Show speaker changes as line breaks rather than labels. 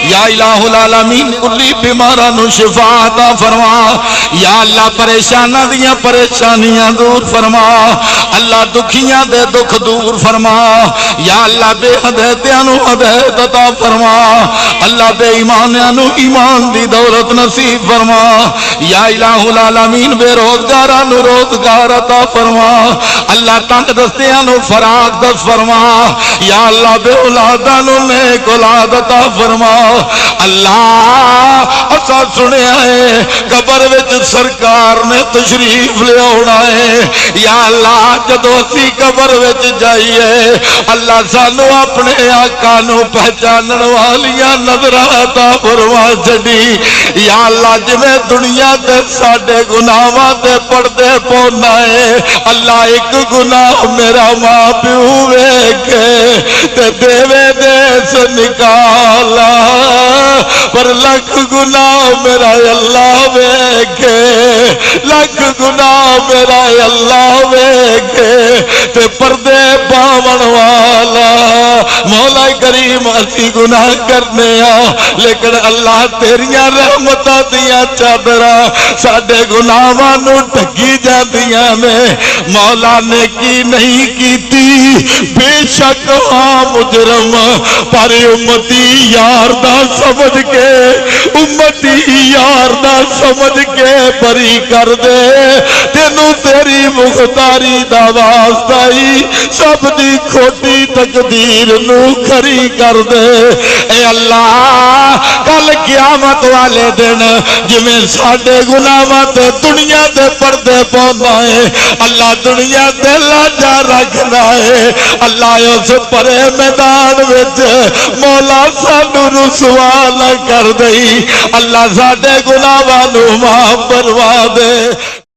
یا الہ العالمین کلی بیماراں نو شفا عطا فرما یا اللہ پریشاناں دیاں پریشانیاں دور فرما اللہ دکھیاں دے دکھ دور فرما یا اللہ بے ہدایتاں نو ہدایت عطا فرما اللہ بے ایماناں نو ایمان دی دولت نصیب فرما یا الہ العالمین بے روزگاراں نو روزگار عطا فرما اللہ تنگ دستیاں نو فراغ دس فرما یا اللہ بے اولاداں نو نیک اولاد عطا فرما اللہ اسا سنیا ہے قبر وچ سرکار نے تشریف لے آنا ہے یا اللہ جدو اسی قبر وچ جائیے اللہ سانو اپنے آقا نو پہچانن والیاں نظراں عطا فرما چھڈی یا اللہ جویں دنیا تے ساڈے گناہاں تے پردے پونا ہے اللہ ایک گناہ میرا ماں پیو ویکھ تے دیوے دیس نکالا پر لکھ گناہ میرا اللہ ویکھے لکھ گناہ میرا اللہ ویکھے تے پردے پاون والا مولا کریم اسی گناہ کرنے لیکن اللہ تیریاں رحمتاں دیاں چادراں ساڈے گناہاں نو ڈھکی جاندیاں نے مولا نے کی نہیں کیتی بے شک ہاں مجرم پر امتی یار دا سمجھ کے امتی یار دا سمجھ کے بری کر دے تینوں تیری مختاری دا واسطہ ہی سب دی کھوٹی تقدیر نو کھری کر دے اے اللہ کل قیامت والے دن جویں ساڈے گناہاں تے دنیا دے پردے پوندا ہے اللہ دنیا تے لاجا رکھدا ہے اللہ اس پرے میدان وچ مولا سانو رسوا نہ کر دئی اللہ ساڈے گناہاں نو معاف فرما دے